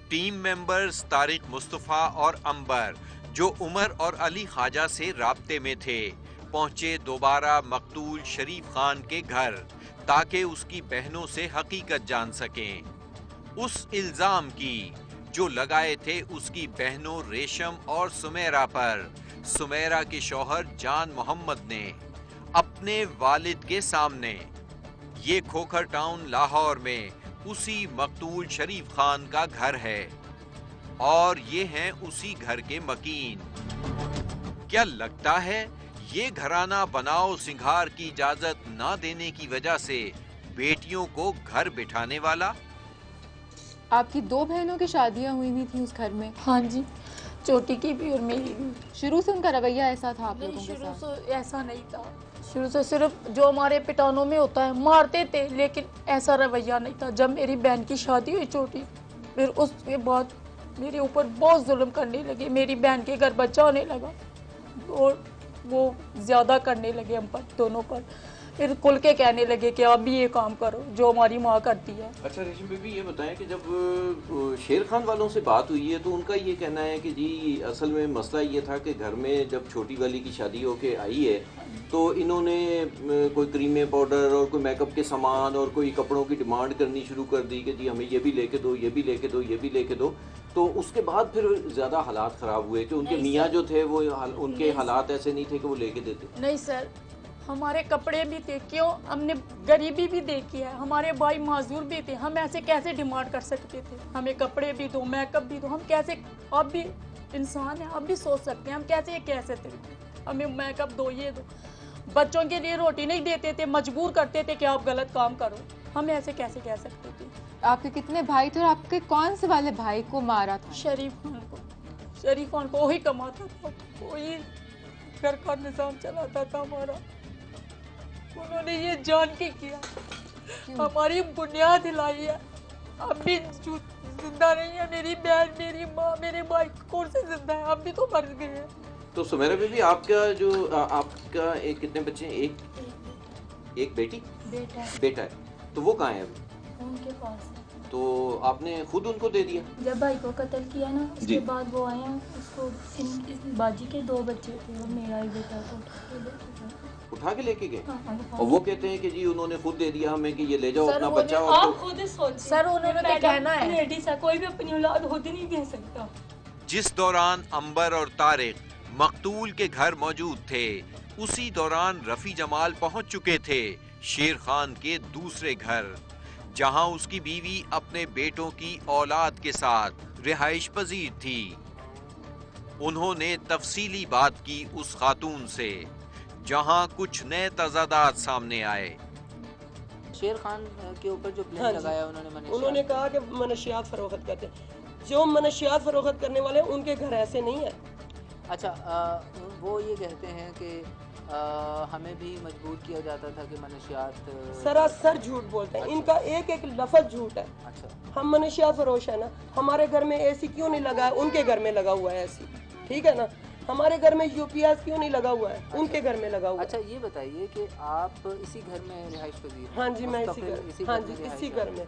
Team members Tariq Mustafa और अंबर, जो उमर और अली ख्वाजा से राब्ते में थे, पहुंचे दोबारा मकतूल शरीफ खान के घर ताकि उसकी बहनों से हकीकत जान सकें। उस इल्जाम की जो लगाए थे उसकी बहनों रेशम और सुमेरा पर, सुमेरा के शौहर जान मोहम्मद ने अपने वालिद के सामने। ये खोखर टाउन लाहौर में उसी मकतूल शरीफ खान का घर है और ये हैं उसी घर के मकीन। क्या लगता है ये घराना बनाओ सिंगार की इजाजत ना देने की वजह से बेटियों को घर बिठाने वाला? आपकी दो बहनों की शादियां हुई थी उस घर में? हाँ जी, छोटी की भी और मेरी भी। शुरू से उनका रवैया ऐसा था आप लोगों के शुरू साथ? से ऐसा नहीं था। शुरू से सिर्फ जो हमारे पिटानों में होता है मारते थे, लेकिन ऐसा रवैया नहीं था। जब मेरी बहन की शादी हुई छोटी, फिर उसके बाद मेरे ऊपर बहुत जुल्म करने लगे। मेरी बहन के घर बच्चा होने लगा और वो ज़्यादा करने लगे हम पर, दोनों पर। फिर खुल के कहने लगे कि आप भी ये काम करो जो हमारी माँ करती है। अच्छा रेशम बीबी, ये बताएं कि जब शेर खान वालों से बात हुई है तो उनका ये कहना है कि जी असल में मसला ये था कि घर में जब छोटी वाली की शादी होके आई है तो इन्होंने कोई क्रीमें पाउडर और कोई मेकअप के सामान और कोई कपड़ों की डिमांड करनी शुरू कर दी कि जी हमें ये भी लेके दो, ये भी लेके दो, ये भी लेके दो। तो उसके बाद फिर ज़्यादा हालात ख़राब हुए कि उनके मियाँ जो थे वो उनके हालात ऐसे नहीं थे कि वो लेके देते। नहीं सर, हमारे कपड़े भी थे, क्यों, हमने गरीबी भी देखी है, हमारे भाई माजूर भी थे। हम ऐसे कैसे डिमांड कर सकते थे? हमें कपड़े भी दो, मेकअप भी दो। हम कैसे, आप भी इंसान हैं, आप भी सोच सकते हैं हम कैसे ये कह सकते थे हमें मेकअप दो, ये दो। बच्चों के लिए रोटी नहीं देते थे, मजबूर करते थे कि आप गलत काम करो। हम ऐसे कैसे कह सकते थे? आपके कितने भाई थे और आपके कौन से वाले भाई को मारा था? शरीफ खान को। शरीफ खान को वही कमाता था, वही घर का निजाम चलाता था हमारा। उन्होंने ये जान के किया, हमारी बुनियाद हिलाई है। अब भी जिंदा नहीं है मेरी बहन, मेरी माँ, मेरे भाई कौन से जिंदा है? अब भी तो मर गए हैं। तो सुमेरा बीबी, आपका जो आपका एक कितने बच्चे हैं? एक बेटी, बेटा है। तो वो कहाँ है अभी? उनके पास है। तो आपने खुद उनको दे दिया? जब भाई को कत्ल किया ना, उसके बाद वो आया, उसको इस बाजी के दो बच्चे थे और मेरा ही बेटा को उठा के लेके गए। हाँ, और वो कहते हैं कि जी उन्होंने खुद दे दिया हमें कि ये ले जाओ अपना बच्चा। और आप खुद सोच सर, उन्होंने तो कहना है लेडीज है, कोई भी अपनी औलाद खुद नहीं दे सकता। जिस दौरान अंबर और तारिक मकतूल के घर मौजूद थे, उसी दौरान रफी जमाल पहुंच चुके थे शेर खान के दूसरे घर, जहां उसकी बीवी अपने बेटों की औलाद के साथ रिहाइश पजीर थी। उन्होंने तफसीली बात की उस खातून से, जहां कुछ नए तजादात सामने आए। शेर खान के ऊपर जो ब्लेम लगाया उन्होंने कहा कि मनशियात फरोख्त करते, जो मनशियात फरोख्त करने वाले उनके घर ऐसे नहीं है। अच्छा, वो ये कहते हैं कि हमें भी मजबूर किया जाता था कि मनशियात। सरासर झूठ बोलते हैं, इनका एक एक लफ्ज झूठ है। अच्छा, हम मनशियात फरोश है ना, हमारे घर में एसी क्यों नहीं लगा है? उनके घर में लगा हुआ है एसी, ठीक है ना। हमारे घर में यूपीएस क्यों नहीं लगा हुआ है? उनके घर में लगा हुआ है। अच्छा, ये बताइए कि आप इसी घर में रिहाइश पजीर? हाँ जी, मैं इसी घर में।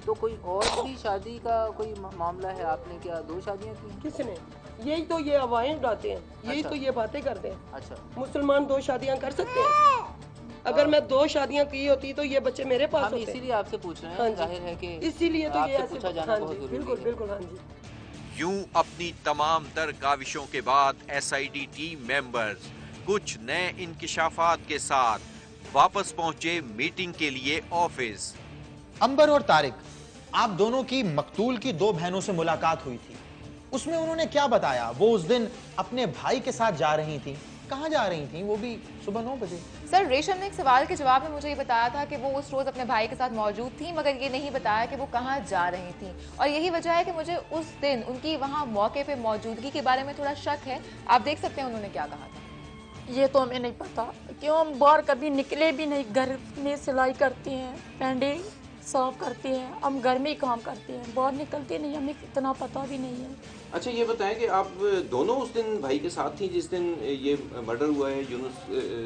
तो कोई और भी शादी का कोई मामला है? आपने क्या 2 शादियाँ की? किसने? यही तो ये हवाएं उड़ाते हैं, यही अच्छा। तो ये बातें करते हैं। अच्छा, मुसलमान 2 शादियां कर सकते हैं? अगर मैं 2 शादियां की होती तो ये बच्चे मेरे पास हम होते। इसीलिए आपसे पूछ रहे हैं। हाँ जी, जाहिर है कि इसीलिए तो ये पूछा जाना बहुत जरूरी है। बिल्कुल बिल्कुल, हाँ जी। यूं अपनी तमाम तर काविशों के बाद एसआईटी टीम मेंबर्स कुछ नए इंकिशाफात के साथ वापस पहुंचे मीटिंग के लिए ऑफिस। अंबर और तारिक, आप दोनों की मकतूल की 2 बहनों से मुलाकात हुई थी, उसमें उन्होंने क्या बताया? वो उस दिन अपने भाई के साथ जा रही थी, कहाँ जा रही थी? वो भी सुबह 9 बजे। सर, रेशम ने एक सवाल के जवाब में मुझे ये बताया था कि वो उस रोज अपने भाई के साथ मौजूद थी, मगर ये नहीं बताया कि वो कहाँ जा रही थी। और यही वजह है कि मुझे उस दिन उनकी वहाँ मौके पे मौजूदगी के बारे में थोड़ा शक है। आप देख सकते हैं उन्होंने क्या कहा था। ये तो हमें नहीं पता, क्यों हम बाहर कभी निकले भी नहीं। घर में सिलाई करते हैं, पेंडे साफ करते हैं, हम घर में ही काम करते हैं, बाहर निकलते नहीं, हमें इतना पता भी नहीं है। अच्छा, ये बताएं कि आप दोनों उस दिन भाई के साथ थी जिस दिन ये मर्डर हुआ है, यूनुस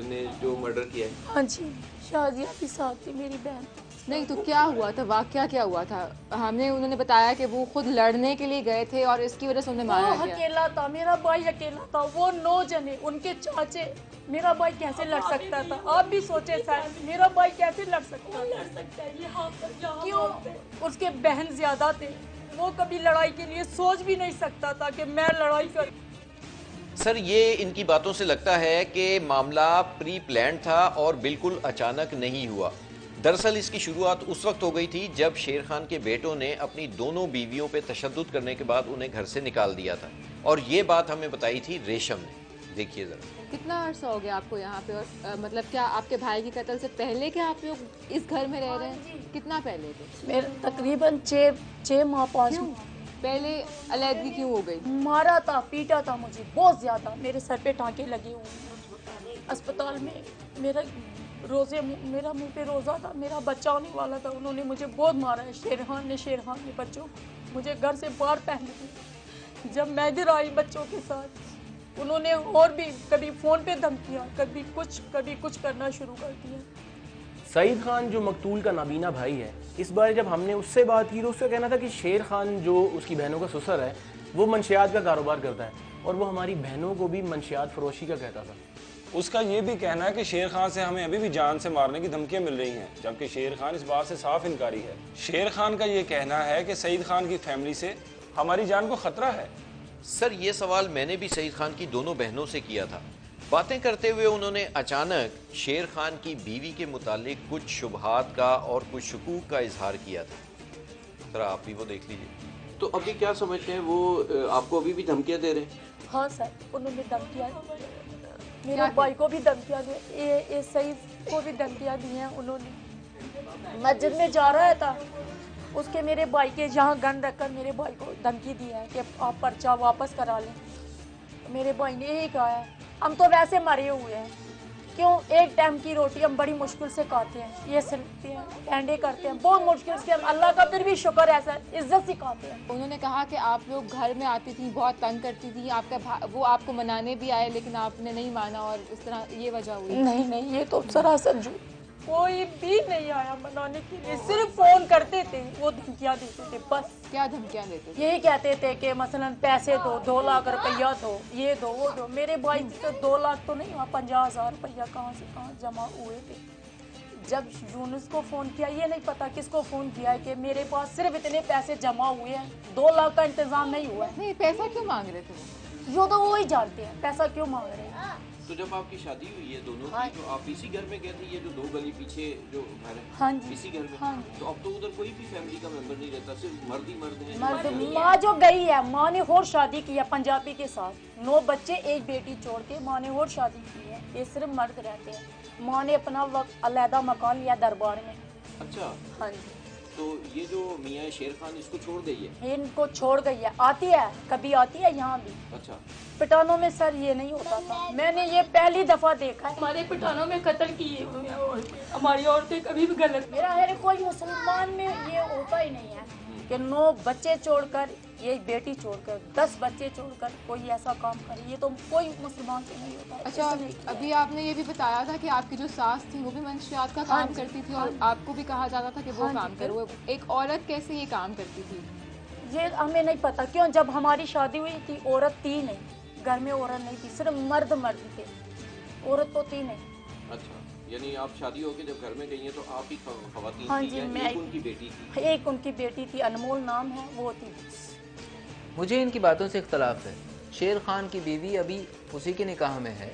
ने जो मर्डर किया है? हाँ जी, शाजिया भी साथ थी मेरी बहन। नहीं तो क्या हुआ था, वाकया क्या हुआ था? उन्होंने बताया कि वो खुद लड़ने के लिए गए थे और इसकी वजह से उन्हें मारा वो गया। अकेला था, मेरा भाई अकेला था, वो 9 जने, उनके चाचे। मेरा भाई कैसे लड़ सकता था? आप भी सोचे सर, मेरा भाई कैसे लड़ सकता था? क्यों? उसके बहन ज्यादा थे, वो कभी लड़ाई के लिए सोच भी नहीं सकता था कि मैं लड़ाई कर। सर, ये इनकी बातों से लगता है कि मामला प्री प्लान्ड था और बिल्कुल अचानक नहीं हुआ। दरअसल इसकी शुरुआत उस वक्त हो गई थी जब शेर खान के बेटों ने अपनी दोनों बीवियों पे तशद्दुद करने के बाद उन्हें घर से निकाल दिया था, और ये बात हमें बताई थी रेशम ने। देखिए जरा। कितना अर्सा हो गया आपको यहाँ पे, और मतलब क्या आपके भाई के कत्ल से पहले क्या आप लोग इस घर में रह रहे हैं? कितना पहले थे? मेरे तकरीबन 6 माह 5 माह पहले अलहदगी क्यों हो गई? मारा था, पीटा था मुझे बहुत ज्यादा, मेरे सर पे टांके लगे हुए हैं। अस्पताल में मेरा मुंह पे रोज़ा था, मेरा बच्चा होने वाला था, उन्होंने मुझे बहुत मारा है। शेर खान ने बच्चों मुझे घर से बाहर पहन दी। जब मैं इधर आई बच्चों के साथ, उन्होंने और भी कभी फ़ोन पे धमकियाँ, कभी कुछ करना शुरू कर दिया। सईद खान जो मकतूल का नाबीना भाई है, इस बार जब हमने उससे बात की तो उसका कहना था कि शेर खान जो उसकी बहनों का ससुर है वो मंशियात का कारोबार करता है और वो हमारी बहनों को भी मंशियात फरोशी का कहता था। उसका ये भी कहना है कि शेर खान से हमें अभी भी जान से मारने की धमकियां मिल रही हैं, जबकि शेर खान इस बात से साफ इनकारी है। शेर खान का ये कहना है कि सईद खान की फैमिली से हमारी जान को खतरा है। सर, ये सवाल मैंने भी सईद खान की दोनों बहनों से किया था। बातें करते हुए उन्होंने अचानक शेर खान की बीवी के मुतालिक कुछ शुबहात का और कुछ शकूक का इजहार किया था। सर, आप भी वो देख लीजिए। तो अभी क्या समझते हैं, वो आपको अभी भी धमकियां दे रहे हैं? हाँ सर, उन्होंने धमकियाँ, मेरे भाई को भी धमकियाँ दी, ये सईद को भी धमकियाँ दी हैं उन्होंने। मस्जिद में जा रहा था, उसके मेरे भाई के यहाँ गन रखकर मेरे भाई को धमकी दी है कि आप पर्चा वापस करा लें। मेरे भाई ने यही कहा है, हम तो वैसे मरे हुए हैं, क्यों? एक टाइम की रोटी हम बड़ी मुश्किल से खाते हैं, ये सिलते हैं, अंडे करते हैं, बहुत मुश्किल से, हम अल्लाह का फिर भी शुक्र है सर, इज्जत से खाते हैं। उन्होंने कहा कि आप लोग घर में आती थी, बहुत तंग करती थी, वो आपको मनाने भी आए लेकिन आपने नहीं माना और इस तरह ये वजह हुई? नहीं, ये तो सरासर झूठ, कोई भी नहीं आया मनाने के लिए, सिर्फ फोन करते थे, वो धमकियाँ देते थे बस। क्या धमकियाँ देते थे? यही कहते थे कि मसलन पैसे दो, 2 लाख रुपया दो, ये दो वो दो। मेरे भाई तो 2 लाख तो नहीं हुआ, 50,000 रुपया कहाँ से कहाँ जमा हुए थे। जब यूनुस को फ़ोन किया, ये नहीं पता किसको फ़ोन किया है कि मेरे पास सिर्फ इतने पैसे जमा हुए हैं, 2 लाख का इंतज़ाम नहीं हुआ है। नहीं, पैसा क्यों मांग रहे थे यो तो वो ही जानते हैं पैसा क्यों मांग रहे हैं। तो जब आपकी शादी हुई है दोनों की, तो आप इसी घर में गए थे? ये जो 2 गली पीछे जो घर है, हाँ जी, इसी घर में? हाँ जी। तो अब तो उधर कोई भी फैमिली का मेंबर नहीं रहता, सिर्फ मर्द ही मर्द हैं? मर्द, माँ जो गई है, माँ ने और शादी की है पंजाबी के साथ, 9 बच्चे 1 बेटी छोड़ के माँ ने और शादी की है। ये सिर्फ मर्द रहते हैं। माँ ने अपना वक्त अलहदा मकान लिया दरबार में। अच्छा, हाँ जी। तो ये जो मियाँ शेर खान इसको छोड़ गई है? इनको छोड़ गई है, आती है कभी आती है यहाँ भी। अच्छा, पिटानों में सर ये नहीं होता था, मैंने ये पहली दफा देखा है। हमारे पिटानों में कत्ल किए हुए हैं, हमारी औरतें कभी भी गलत। मेरा है कोई मुसलमान में ये होता ही नहीं है कि 9 बच्चे छोड़कर, ये बेटी छोड़कर, 10 बच्चे छोड़कर कोई ऐसा काम करे, ये तो कोई मुसलमान से नहीं होता है। अच्छा, अभी आपने ये भी बताया था कि आपकी जो सास थी वो भी मंशियात का काम करती थी और आपको भी कहा जाता था कि वो काम करो। एक औरत कैसे ये काम करती थी? ये हमें नहीं पता क्यों। जब हमारी शादी हुई थी औरत थी नहीं, घर में औरत नहीं थी, सिर्फ मर्द थे, औरत तो थी नहीं। अच्छा, यानी आप शादी होके जब घर में गई हैं तो आप ही खवातीन? हाँ जी, मैं एक उनकी बेटी थी? एक उनकी बेटी थी, अनमोल नाम है, वो थी। मुझे इनकी बातों से इख्तलाफ है। शेर खान की बीवी अभी उसी के निकाह में है,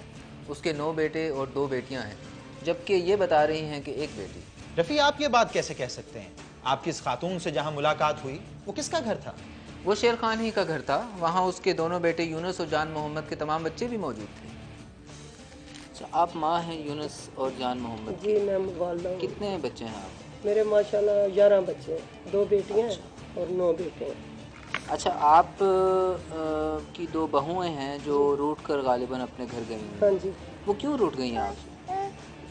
उसके 9 बेटे और 2 बेटियां हैं, जबकि ये बता रही हैं कि 1 बेटी। रफ़ी, आप ये बात कैसे कह सकते हैं? आपकी इस खातून से जहां मुलाकात हुई वो किसका घर था? वो शेर खान ही का घर था। वहाँ उसके दोनों बेटे यूनुस और जान मोहम्मद के तमाम बच्चे भी मौजूद थे। अच्छा, आप माँ हैं यूनुस और जान मोहम्मद? जी, मैं वालिदा हूँ। कितने बच्चे हैं आप? मेरे माशाल्लाह 11 बच्चे हैं, 2 बेटियाँ और 9 बेटे हैं। अच्छा, आप की 2 बहुएं हैं जो रूठ कर गालिबन अपने घर गई हैं। हाँ जी। वो क्यों रूठ गई हैं आपसे?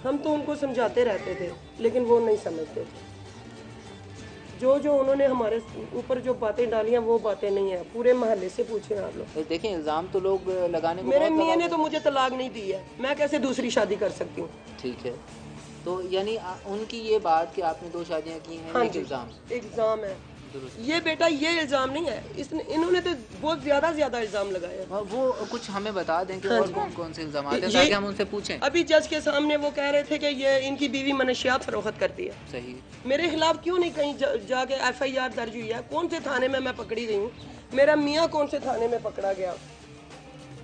हम तो उनको समझाते रहते थे लेकिन वो नहीं समझते थे। जो उन्होंने हमारे ऊपर जो बातें डाली हैं वो बातें नहीं है, पूरे मोहल्ले से पूछे आप लोग। देखें, इल्ज़ाम तो लोग लगाने को मेरे मियाँ ने तो मुझे तलाक नहीं दी है, मैं कैसे दूसरी शादी कर सकती हूँ? ठीक है, तो यानी उनकी ये बात कि आपने 2 शादियां की हैं, हाँ एक जी, इल्ज़ाम इल्ज़ाम है। दुरुस्त। ये बेटा ये इल्ज़ाम नहीं है, इन्होंने तो बहुत ज़्यादा इल्ज़ाम लगाए हैं। वो कुछ हमें बता दें कि हाँ और जी। कौन कौन से इल्ज़ाम हैं ये- ताकि हम उनसे पूछें। अभी जज के सामने वो कह रहे थे कि ये इनकी बीवी मनशियात फरोख्त करती है। सही। मेरे खिलाफ क्यों नहीं कहीं जाके FIR दर्ज हुई है? कौन से थाने में मैं पकड़ी गई हूँ? मेरा मियाँ कौन से थाने में पकड़ा गया?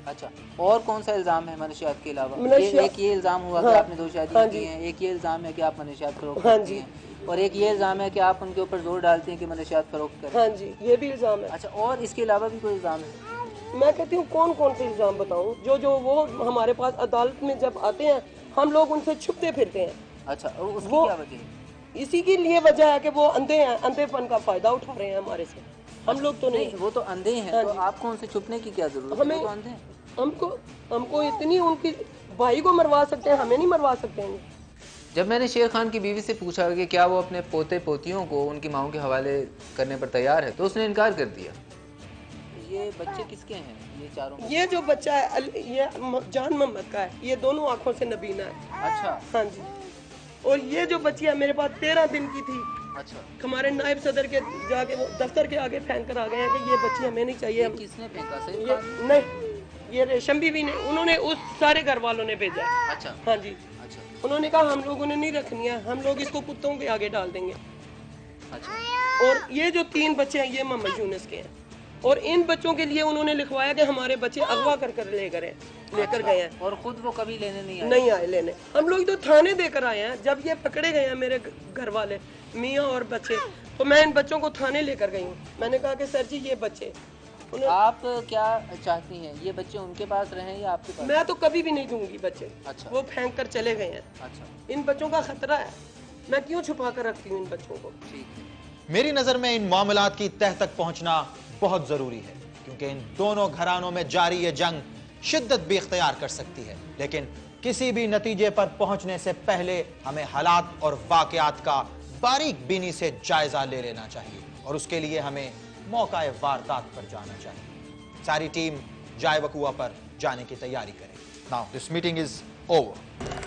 अच्छा, और कौन सा इल्ज़ाम है मनशियात के अलावा? एक ये इल्ज़ाम हुआ कि हाँ, आपने 2 शादियां की हैं, एक ये इल्ज़ाम है कि आप मनशियात फरोख्त हाँ करती जी। हैं, और एक ये इल्ज़ाम है कि आप उनके ऊपर जोर डालती हैं कि मनशियात फरोख्त करें। हाँ जी, ये भी इल्ज़ाम है। अच्छा, और इसके अलावा भी कोई इल्ज़ाम है? मैं कहती हूँ कौन कौन से इल्ज़ाम बताऊँ? जो वो हमारे पास अदालत में जब आते हैं हम लोग उनसे छुपते फिरते हैं। अच्छा, और उसकी वो क्या वजह है? इसी के लिए वजह है कि वो अंधे हैं, अंधेपन का फ़ायदा उठा रहे हैं हमारे से। हम लोग तो नहीं। वो तो अंधे हैं, हाँ तो जी। आपको उनसे छुपने की क्या जरूरत है? हमें वो तो अंधे हैं। हमको इतनी उनकी भाई को मरवा सकते हैं, हमें नहीं मरवा सकते हैं। जब मैंने शेर खान की बीवी से पूछा कि क्या वो अपने पोते पोतियों को उनकी माओं के हवाले करने पर तैयार है, तो उसने इनकार कर दिया। ये बच्चे किसके हैं, ये चारों? ये जो बच्चा है ये जान मोहम्मद का है, ये दोनों आंखों से नबीना है। अच्छा। हाँ जी। और ये जो बच्ची है मेरे पास 13 दिन की थी। अच्छा। हमारे नायब सदर के जाके वो दफ्तर के आगे फेंक कर आ गए हैं कि ये बच्ची हमें नहीं चाहिए। किसने फेंका? सही ये नहीं, ये रेशम बीवी ने, उन्होंने उस सारे घर वालों ने भेजा है। अच्छा। हाँ जी। अच्छा। उन्होंने कहा हम लोगों ने नहीं रखनी है, हम लोग इसको कुत्तों के आगे डाल देंगे। अच्छा। और ये जो 3 बच्चे हैं ये मोहम्मद यूनुस के हैं, और इन बच्चों के लिए उन्होंने लिखवाया कि हमारे बच्चे अगवा कर लेकर गए हैं। और खुद वो कभी लेने नहीं आए लेने। हम लोग तो थाने देकर आए हैं। जब ये पकड़े गए हैं मेरे घर वाले मियाँ और बच्चे, तो मैं इन बच्चों को थाने लेकर गई हूँ। मैंने कहा कि सर जी ये बच्चे, आप क्या चाहती हैं, ये बच्चे उनके पास रहें या आपके पास? मैं तो कभी भी नहीं दूंगी बच्चे। अच्छा। वो फेंक कर चले गए हैं। अच्छा। इन बच्चों का खतरा है, मैं क्यों छुपा कर रखती हूँ इन बच्चों को? मेरी नजर में इन मामलात की तह तक पहुंचना बहुत जरूरी है, क्योंकि इन दोनों घरानों में जारी ये जंग शिद्दत भी इख्तियार कर सकती है। लेकिन किसी भी नतीजे पर पहुंचने से पहले हमें हालात और वाकयात का बारीक बीनी से जायजा ले लेना चाहिए, और उसके लिए हमें मौका-ए वारदात पर जाना चाहिए। सारी टीम जाए वकुआ पर जाने की तैयारी करे। Now this meeting is over.